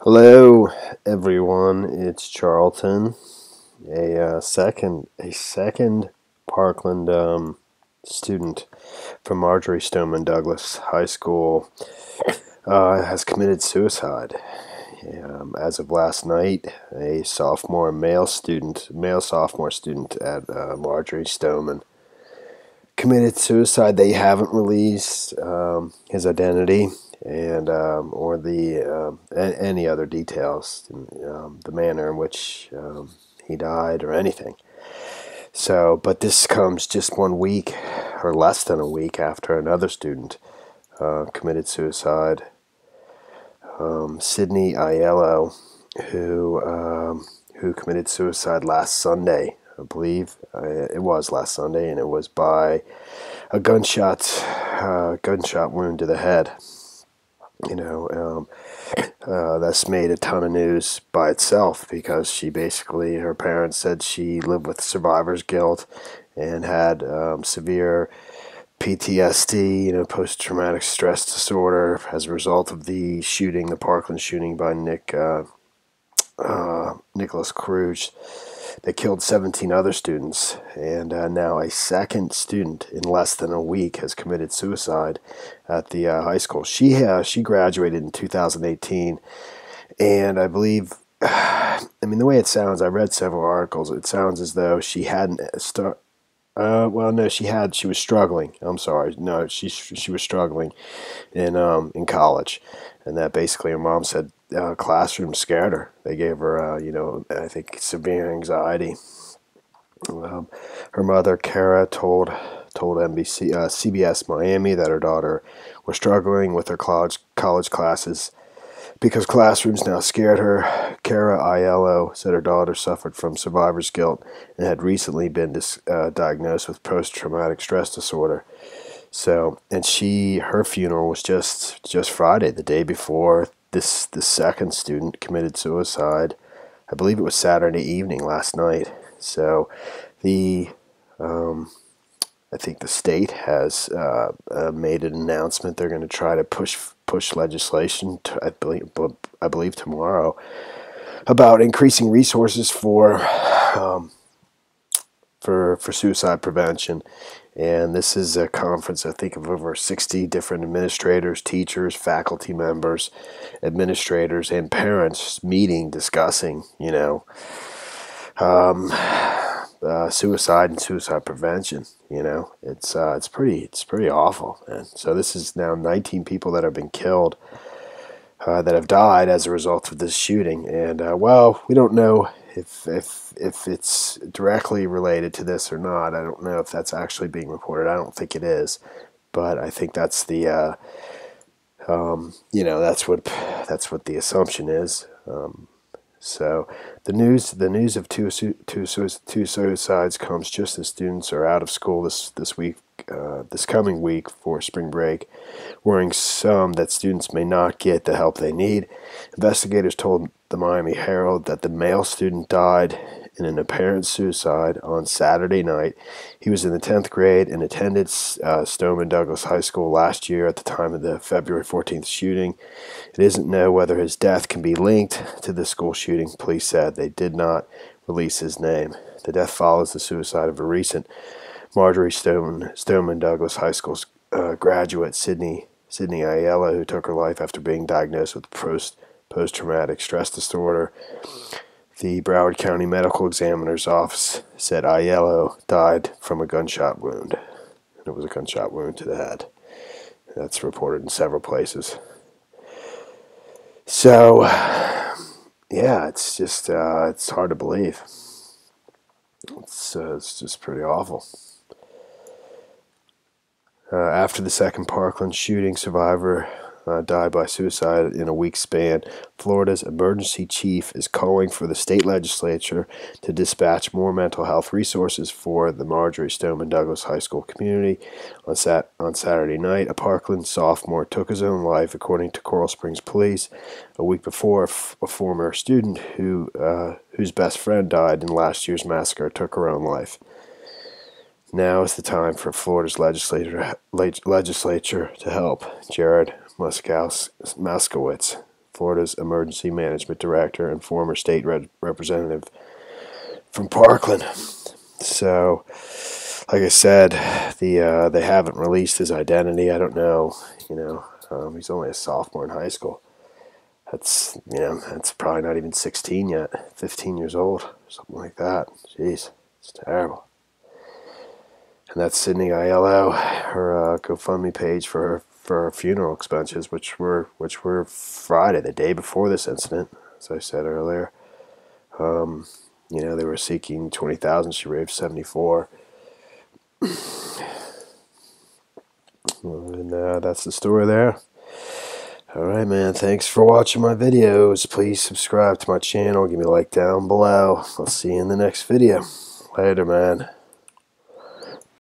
Hello, everyone. It's Charlton, a second Parkland student from Marjorie Stoneman Douglas High School, has committed suicide. As of last night, a male sophomore student at Marjorie Stoneman committed suicide. They haven't released his identity and or any other details, the manner in which he died or anything. So, but this comes just 1 week or less than a week after another student committed suicide. Sydney Aiello, who committed suicide last Sunday. I believe it was last Sunday, and it was by a gunshot wound to the head. That's made a ton of news by itself because her parents said she lived with survivor's guilt and had severe PTSD, post-traumatic stress disorder, as a result of the Parkland shooting by Nicholas Cruz that killed 17 other students, and now a second student in less than a week has committed suicide at the high school. She graduated in 2018, and I believe, the way it sounds, I read several articles. It sounds as though she hadn't well, no, she was struggling. I'm sorry. No, she was struggling in college, and that basically her mom said classroom scared her. They gave her, I think severe anxiety. Her mother, Cara, told CBS Miami that her daughter was struggling with her college classes because classrooms now scared her. Cara Aiello said her daughter suffered from survivor's guilt and had recently been diagnosed with post-traumatic stress disorder. So, and her funeral was just Friday, the day before the second student committed suicide. I believe it was Saturday evening last night. So, I think the state has made an announcement. They're going to try to push legislation, I believe tomorrow, about increasing resources for suicide prevention. And this is a conference, I think, of over 60 different administrators, teachers, faculty members, administrators, and parents meeting, discussing, suicide and suicide prevention. It's pretty awful. And so this is now 19 people that have been killed, that have died as a result of this shooting. And we don't know if it's directly related to this or not. I don't know if that's actually being reported. I don't think it is, but I think that's the that's what the assumption is. So the news of two suicides comes just as students are out of school this coming week for spring break, worrying some that students may not get the help they need. Investigators told the Miami Herald that the male student died in an apparent suicide on Saturday night. He was in the 10th grade and attended Stoneman Douglas High School last year at the time of the February 14th shooting. It isn't known whether his death can be linked to the school shooting. Police said they did not release his name. The death follows the suicide of a recent Marjorie Stoneman Douglas High School graduate, Sydney Aiello, who took her life after being diagnosed with post-traumatic stress disorder. The Broward County Medical Examiner's Office said Aiello died from a gunshot wound. It was a gunshot wound to the head. That's reported in several places. So, yeah, it's just it's hard to believe. It's just pretty awful. After the second Parkland shooting, survivor died by suicide in a week span, Florida's emergency chief is calling for the state legislature to dispatch more mental health resources for the Marjorie Stoneman Douglas High School community. On Saturday night, a Parkland sophomore took his own life, according to Coral Springs police. A week before, a former student whose best friend died in last year's massacre took her own life. Now is the time for Florida's legislature to help. Jared Moskowitz, Florida's emergency management director and former state representative from Parkland. So, like I said, they haven't released his identity. I don't know. He's only a sophomore in high school. That's probably not even 16 yet. 15 years old, something like that. Jeez, it's terrible. And that's Sydney Aiello, her GoFundMe page for her funeral expenses, which were Friday, the day before this incident, as I said earlier. They were seeking $20,000. She raised $74,000. And that's the story there. Alright, man, thanks for watching my videos. Please subscribe to my channel. Give me a like down below. I'll see you in the next video. Later, man.